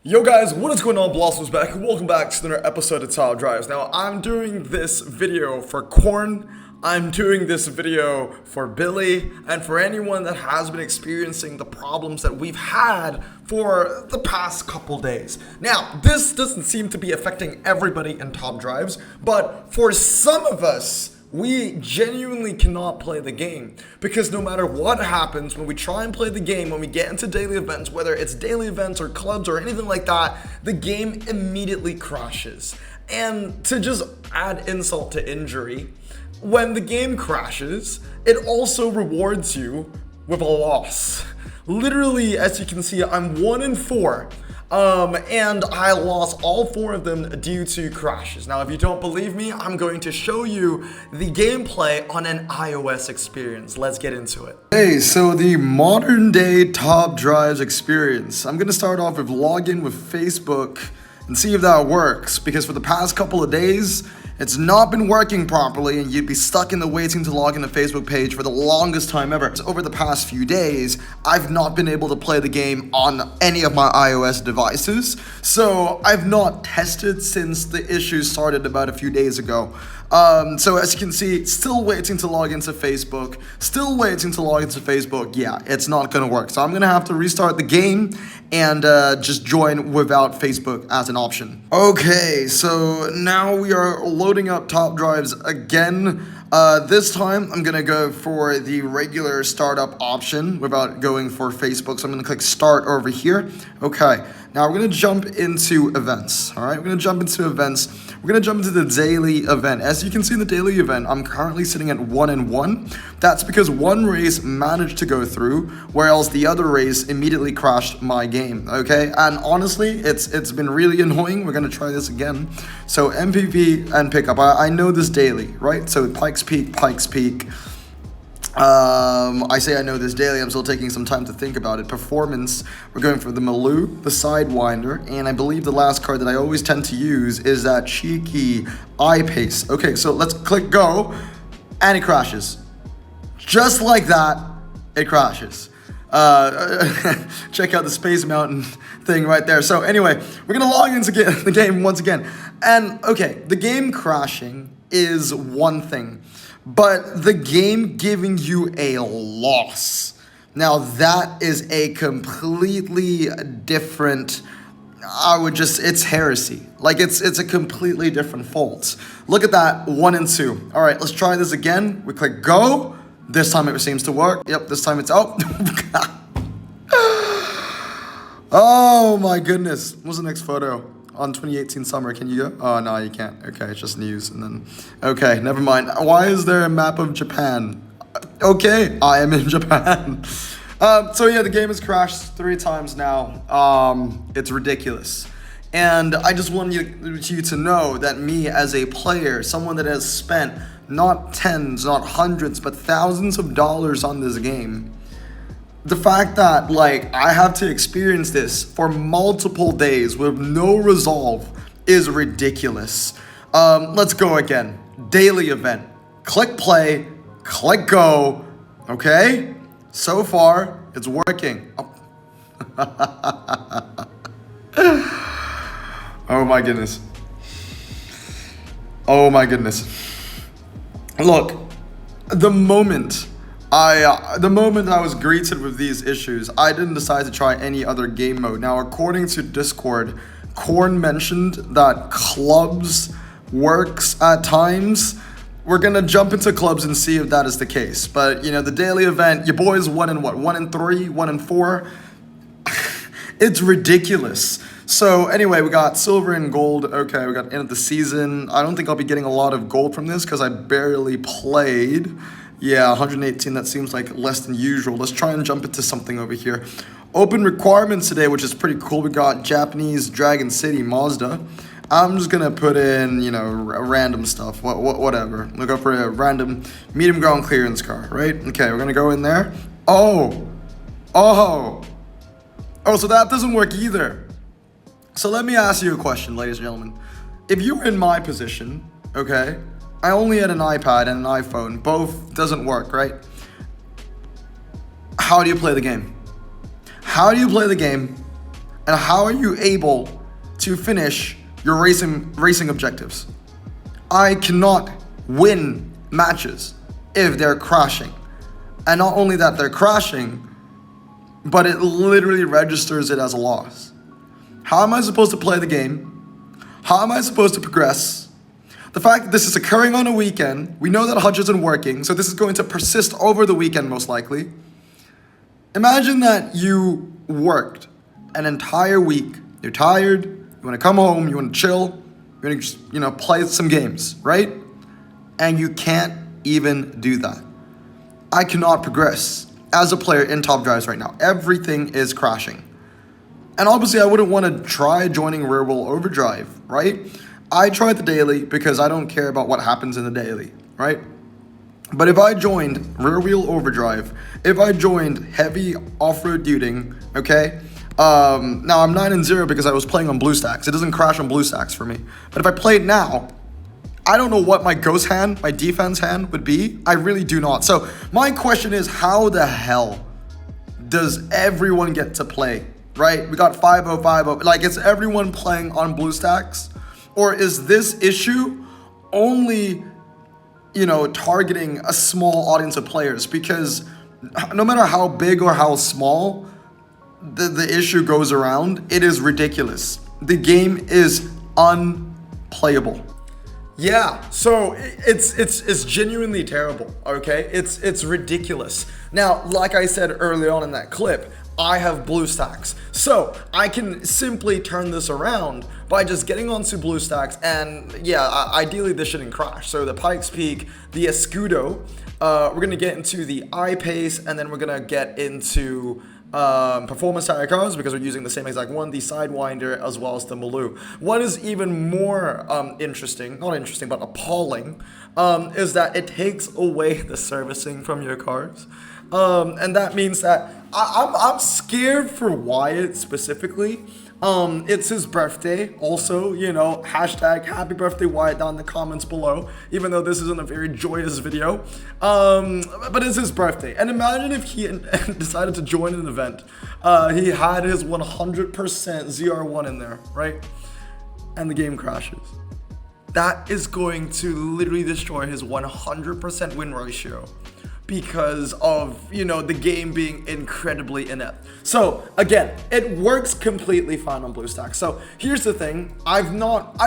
Yo guys, what is going on? Blossom's back and welcome back to another episode of Top Drives. Now, I'm doing this video for Corn, I'm doing this video for Billy, and for anyone that has been experiencing the problems that we've had for the past couple days. Now, this doesn't seem to be affecting everybody in Top Drives, but for some of us, we genuinely cannot play the game because no matter what happens when we try and play the game, when we get into daily events, whether it's daily events or clubs or anything like that, the game immediately crashes. And to just add insult to injury, when the game crashes, it also rewards you with a loss. Literally, as you can see, I'm 1-4. And I lost all 4 of them due to crashes. Now, if you don't believe me, I'm going to show you the gameplay on an iOS experience. Let's get into it. Hey, so the modern day Top Drives experience. I'm going to start off with login with Facebook and see if that works, because for the past couple of days, it's not been working properly and you'd be stuck in the waiting to log in the Facebook page for the longest time ever. So over the past few days, I've not been able to play the game on any of my iOS devices. So I've not tested since the issue started about a few days ago. So as you can see, still waiting to log into Facebook. Yeah, it's not gonna work. So I'm gonna have to restart the game and just join without Facebook as an option. Okay, so now we are loading up Top Drives again. This time I'm gonna go for the regular startup option without going for Facebook. So I'm gonna click start over here. Okay, now we're gonna jump into events. All right, we're gonna jump into events. We're gonna jump into the daily event. As you can see in the daily event, I'm currently sitting at 1-1. That's because one race managed to go through, whereas the other race immediately crashed my game. Okay, and honestly, it's been really annoying. We're gonna try this again. So MVP and pickup. I know this daily, right? So Pikes Peak. I say I know this daily, I'm still taking some time to think about it. Performance, we're going for the Maloo, the Sidewinder, and I believe the last card that I always tend to use is that cheeky Eye Pace. Okay, so let's click go, and it crashes. Just like that, it crashes. Check out the Space Mountain thing right there. So anyway, we're gonna log into the game once again. And okay, the game crashing is one thing, but the game giving you a loss, now that is a completely different, it's heresy. Like it's a completely different fault. Look at that, 1 and 2. All right, let's try this again. We click go. This time it seems to work. Yep, this time it's out. Oh my goodness. What's the next photo? On 2018 summer, can you go? Oh, no, you can't. Okay, it's just news. And then, okay, never mind. Why is there a map of Japan? Okay, I am in Japan. So yeah, the game has crashed 3 times now. It's ridiculous. And I just want you to know that me as a player, someone that has spent not tens, not hundreds, but thousands of dollars on this game, the fact that, like, I have to experience this for multiple days with no resolve is ridiculous. Let's go again. Daily event. Click play. Click go. Okay? So far, it's working. Oh, oh my goodness. Oh my goodness. Look, the moment I was greeted with these issues, I didn't decide to try any other game mode. Now, according to Discord, Korn mentioned that clubs works at times. We're gonna jump into clubs and see if that is the case. But, you know, the daily event, your boy's 1 and 3, 1 and 4. It's ridiculous. So anyway, we got silver and gold. Okay, we got end of the season. I don't think I'll be getting a lot of gold from this because I barely played. Yeah, 118, that seems like less than usual. Let's try and jump into something over here. Open requirements today, which is pretty cool. We got Japanese Dragon City Mazda. I'm just gonna put in, you know, random stuff, whatever. We'll go for a random medium ground clearance car, right? Okay, we're gonna go in there. Oh, so that doesn't work either. So let me ask you a question, ladies and gentlemen. If you were in my position, okay, I only had an iPad and an iPhone. Both doesn't work, right? How do you play the game? How do you play the game And how are you able to finish your racing objectives? I cannot win matches if they're crashing. And not only that they're crashing, but it literally registers it as a loss. How am I supposed to play the game? How am I supposed to progress? The fact that this is occurring on a weekend, we know that Hutch isn't working, so this is going to persist over the weekend most likely. Imagine that you worked an entire week. You're tired, you want to come home, you want to chill, you want to just, play some games, right? And you can't even do that. I cannot progress as a player in Top Drives right now. Everything is crashing. And obviously I wouldn't want to try joining Rear Wheel Overdrive, right? I tried the daily because I don't care about what happens in the daily, right? But if I joined Rear Wheel Overdrive, if I joined Heavy Off-Road Duting, okay? Now I'm 9-0 because I was playing on BlueStacks. It doesn't crash on BlueStacks for me. But if I played now, I don't know what my ghost hand, my defense hand would be. I really do not. So my question is, how the hell does everyone get to play, right? We got 5-0, 5-0. Like, is everyone playing on BlueStacks? Or is this issue only, targeting a small audience of players? Because no matter how big or how small the issue goes around, it is ridiculous. The game is unplayable. Yeah, so it's genuinely terrible, okay? It's ridiculous. Now, like I said early on in that clip, I have BlueStacks. So I can simply turn this around by just getting onto BlueStacks, and yeah, ideally this shouldn't crash. So the Pikes Peak, the Escudo, we're gonna get into the I-Pace, and then we're gonna get into performance tire cars because we're using the same exact one, the Sidewinder as well as the Maloo. What is even more not interesting, but appalling, is that it takes away the servicing from your cars. And that means that I'm scared for Wyatt specifically. It's his birthday also, hashtag happy birthday Wyatt down in the comments below, even though this isn't a very joyous video. But it's his birthday. And imagine if he decided to join an event. He had his 100% ZR1 in there, right? And the game crashes. That is going to literally destroy his 100% win ratio, because of, the game being incredibly inept. So again, it works completely fine on BlueStacks. So here's the thing, I've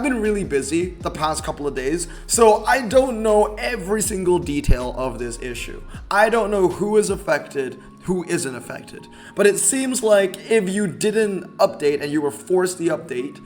been really busy the past couple of days, so I don't know every single detail of this issue. I don't know who is affected, who isn't affected. But it seems like if you didn't update and you were forced the update,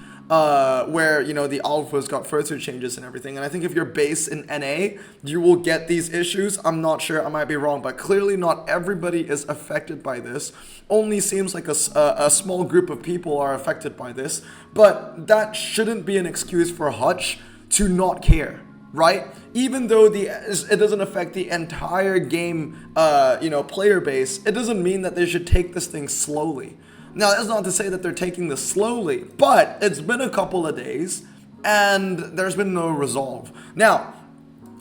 where, the alphas got further changes and everything. And I think if you're based in NA, you will get these issues. I'm not sure, I might be wrong, but clearly not everybody is affected by this. Only seems like a small group of people are affected by this. But that shouldn't be an excuse for Hutch to not care, right? Even though it doesn't affect the entire game, player base, it doesn't mean that they should take this thing slowly. Now, that's not to say that they're taking this slowly, but it's been a couple of days and there's been no resolve. Now,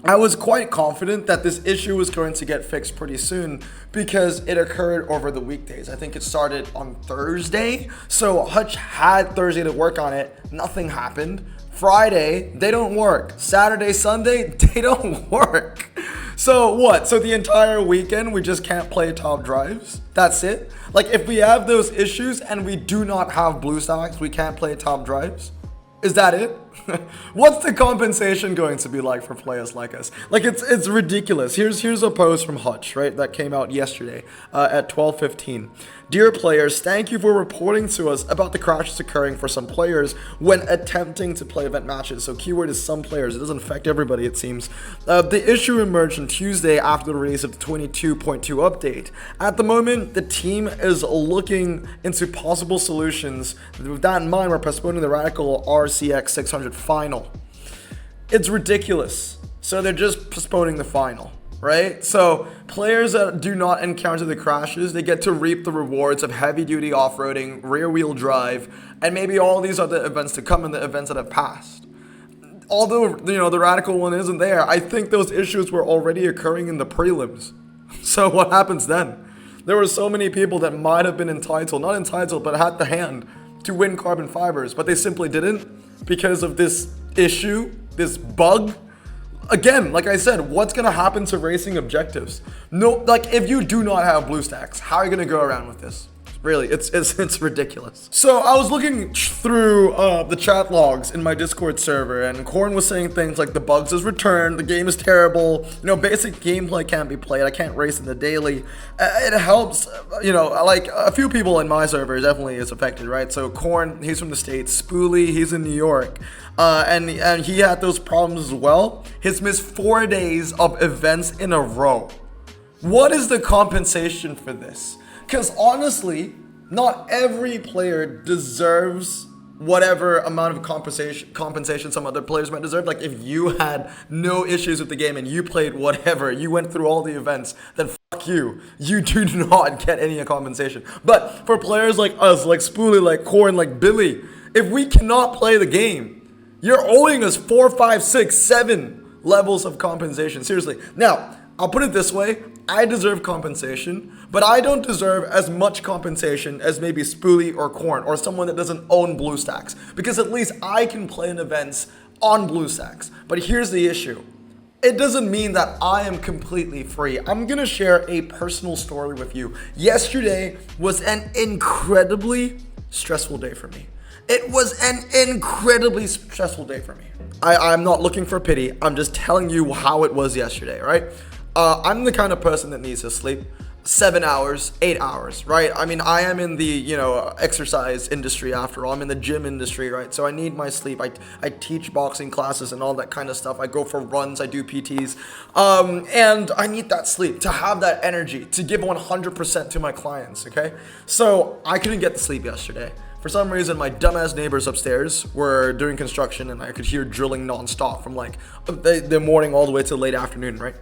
I was quite confident that this issue was going to get fixed pretty soon because it occurred over the weekdays. I think it started on Thursday, so Hutch had Thursday to work on it. Nothing happened. Friday, they don't work. Saturday, Sunday, they don't work. So what? So the entire weekend we just can't play Top Drives? That's it? Like, if we have those issues and we do not have BlueStacks, we can't play Top Drives? Is that it? What's the compensation going to be like for players like us? Like, it's ridiculous. Here's a post from Hutch, right, that came out yesterday at 12:15. Dear players, thank you for reporting to us about the crashes occurring for some players when attempting to play event matches. So keyword is some players. It doesn't affect everybody, it seems. The issue emerged on Tuesday after the release of the 22.2 update. At the moment, the team is looking into possible solutions. With that in mind, we're postponing the Radical RCX 600 final. It's ridiculous. So they're just postponing the final, right? So players that do not encounter the crashes, they get to reap the rewards of heavy duty off-roading, rear wheel drive, and maybe all these other events to come in the events that have passed. Although, the Radical one isn't there, I think those issues were already occurring in the prelims. So what happens then? There were so many people that might have been entitled, not entitled, but had the hand to win carbon fibers, but they simply didn't because of this issue, this bug. Again, like I said, what's gonna happen to racing objectives? No, like if you do not have BlueStacks, how are you gonna go around with this? Really, it's ridiculous. So I was looking through the chat logs in my Discord server, and Korn was saying things like the bugs has returned, the game is terrible, you know, basic gameplay can't be played, I can't race in the daily. It helps, you know, like a few people in my server definitely is affected, right? So Korn, he's from the States, Spoolie, he's in New York, and he had those problems as well. He's missed 4 days of events in a row. What is the compensation for this? Because honestly, not every player deserves whatever amount of compensation some other players might deserve. Like if you had no issues with the game and you played whatever, you went through all the events, then fuck you. You do not get any compensation. But for players like us, like Spoolie, like Korn, like Billy, if we cannot play the game, you're owing us 4, 5, 6, 7 levels of compensation. Seriously. Now, I'll put it this way, I deserve compensation, but I don't deserve as much compensation as maybe Spoolie or Korn or someone that doesn't own BlueStacks, because at least I can play in events on BlueStacks. But here's the issue. It doesn't mean that I am completely free. I'm gonna share a personal story with you. Yesterday was an incredibly stressful day for me. It was an incredibly stressful day for me. I'm not looking for pity. I'm just telling you how it was yesterday, right? I'm the kind of person that needs to sleep 7 hours, 8 hours, right? I mean, I am in the, you know, exercise industry after all. I'm in the gym industry, right? So I need my sleep. I teach boxing classes and all that kind of stuff. I go for runs, I do PTs. And I need that sleep to have that energy to give 100% to my clients, okay? So I couldn't get to sleep yesterday. For some reason, my dumbass neighbors upstairs were doing construction, and I could hear drilling nonstop from like the morning all the way to the late afternoon, right?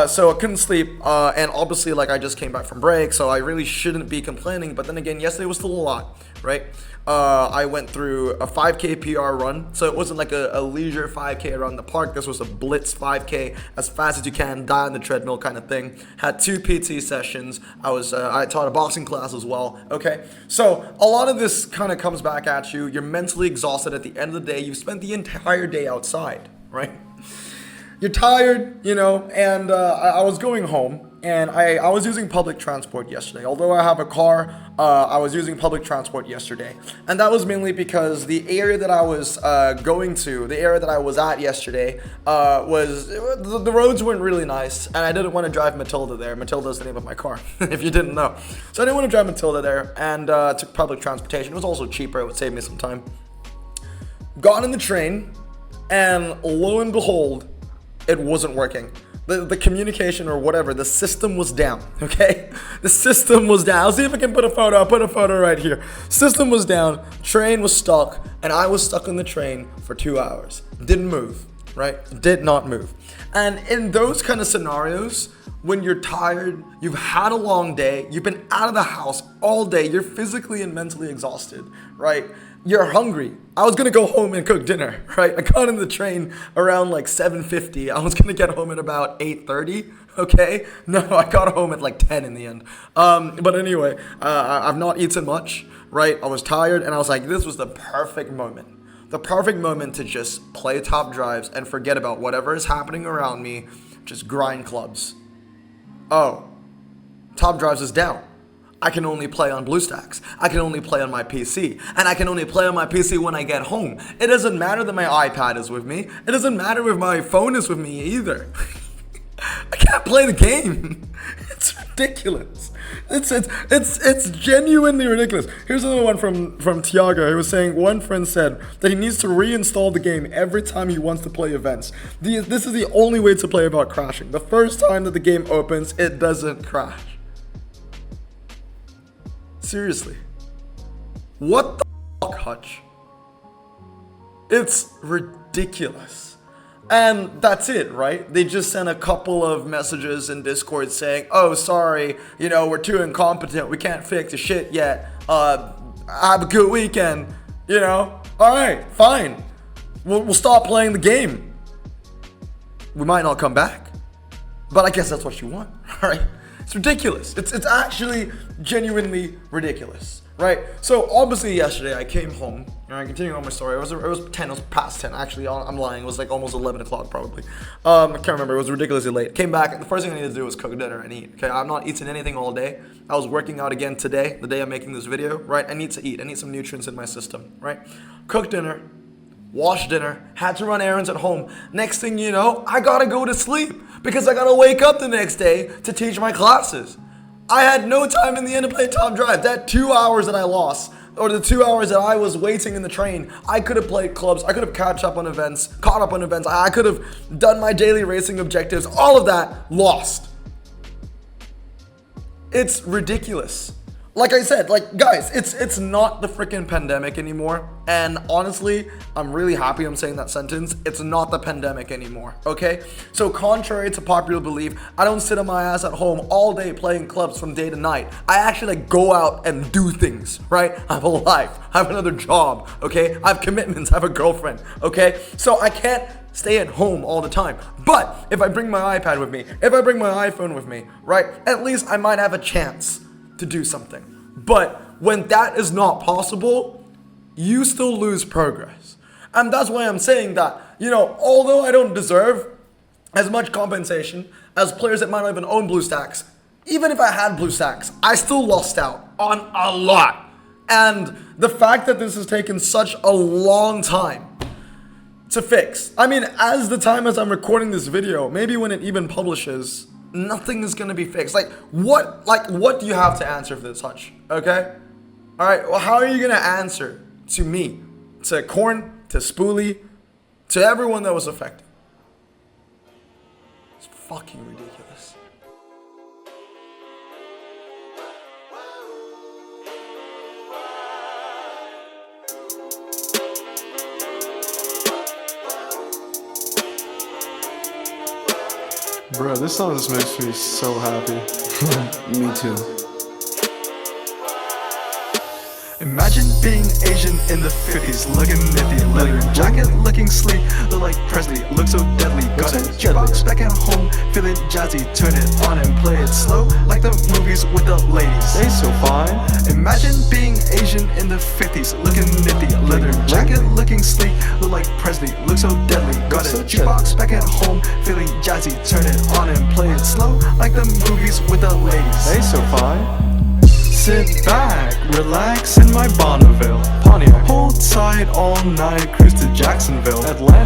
So I couldn't sleep, and obviously, like I just came back from break, so I really shouldn't be complaining. But then again, yesterday was still a lot, right? I went through a 5K PR run, so it wasn't like a leisure 5K around the park. This was a blitz 5K, as fast as you can, die on the treadmill kind of thing. Had 2 PT sessions. I taught a boxing class as well. Okay, so a lot of this kind of comes back at you. You're mentally exhausted at the end of the day. You've spent the entire day outside, right? You're tired, you know, and I was going home. And I was using public transport yesterday. Although I have a car, I was using public transport yesterday. And that was mainly because the area that I was going to, the area that I was at yesterday, the roads weren't really nice. And I didn't want to drive Matilda there. Matilda's the name of my car, if you didn't know. So I didn't want to drive Matilda there, and took public transportation. It was also cheaper. It would save me some time. Got in the train, and lo and behold, it wasn't working. The communication or whatever, the system was down, okay? The system was down. I'll see if I can put a photo. I'll put a photo right here. System was down, train was stuck, and I was stuck in the train for 2 hours. Didn't move, right? Did not move. And in those kind of scenarios, when you're tired, you've had a long day, you've been out of the house all day, you're physically and mentally exhausted, right? You're hungry. I was gonna go home and cook dinner, right? I got in the train around like 7:50. I was gonna get home at about 8:30, okay? No, I got home at like 10 in the end. But anyway, I've not eaten much, right? I was tired, and I was like, this was the perfect moment. The perfect moment to just play top drives and forget about whatever is happening around me, just grind clubs. Oh, top drives is down. I can only play on BlueStacks. I can only play on my PC. And I can only play on my PC when I get home. It doesn't matter that my iPad is with me. It doesn't matter if my phone is with me either. I can't play the game. It's ridiculous. It's genuinely ridiculous. Here's another one from Tiago. He was saying one friend said that he needs to reinstall the game every time he wants to play events. This is the only way to play without crashing. The first time that the game opens, it doesn't crash. Seriously. What the fuck, Hutch? It's ridiculous. And that's it, right? They just sent a couple of messages in Discord saying, oh, sorry, you know, we're too incompetent. We can't fix the shit yet. Have a good weekend. You know? All right, fine. We'll stop playing the game. We might not come back. But I guess that's what you want, all right? It's ridiculous. It's actually genuinely ridiculous, right? So obviously yesterday I came home, and I continuing on my story. It was past 10 actually. I'm lying. It was like almost 11 o'clock probably. I can't remember. It was ridiculously late. Came back. The first thing I needed to do was cook dinner and eat. Okay, I'm not eating anything all day. I was working out again today, the day I'm making this video. Right, I need to eat. I need some nutrients in my system. Right, cook dinner, wash dinner, had to run errands at home. Next thing you know, I gotta go to sleep because I gotta wake up the next day to teach my classes. I had no time in the end to play Top Drive. That 2 hours that I lost, or the 2 hours that I was waiting in the train, I could have played clubs, I could have caught up on events, I could have done my daily racing objectives, all of that lost. It's ridiculous. Like I said, like guys, it's not the freaking pandemic anymore. And honestly, I'm really happy I'm saying that sentence. It's not the pandemic anymore, okay? So contrary to popular belief, I don't sit on my ass at home all day playing clubs from day to night. I actually like go out and do things, right? I have a life, I have another job, okay? I have commitments, I have a girlfriend, okay? So I can't stay at home all the time. But if I bring my iPad with me, if I bring my iPhone with me, right? At least I might have a chance to do something. But when that is not possible, you still lose progress. And that's why I'm saying that, you know, although I don't deserve as much compensation as players that might not even own BlueStacks, even if I had BlueStacks, I still lost out on a lot. And the fact that this has taken such a long time to fix. I mean, as I'm recording this video, maybe when it even publishes, nothing is gonna be fixed. Like what do you have to answer for this, Hutch? Okay? Alright, well, how are you gonna answer to me, to Corn, to Spoolie, to everyone that was affected? It's fucking ridiculous. Bro, this song just makes me so happy. Me too. Imagine being Asian in the 50s, looking nifty, leather jacket, looking sleek, look like Presley, look so deadly. Got a jukebox back at home, feeling jazzy, turn it on and play it slow, like the movies with the ladies. They so fine. Imagine being Asian in the 50s, looking nifty, leather jacket, looking sleek, look like Presley, look so deadly. Got a jukebox back at home, feeling jazzy, turn it on and play it slow, like the movies with the ladies. They so fine. Sit back, relax in my Bonneville Pontiac. Hold tight all night, cruise to Jacksonville, Atlanta.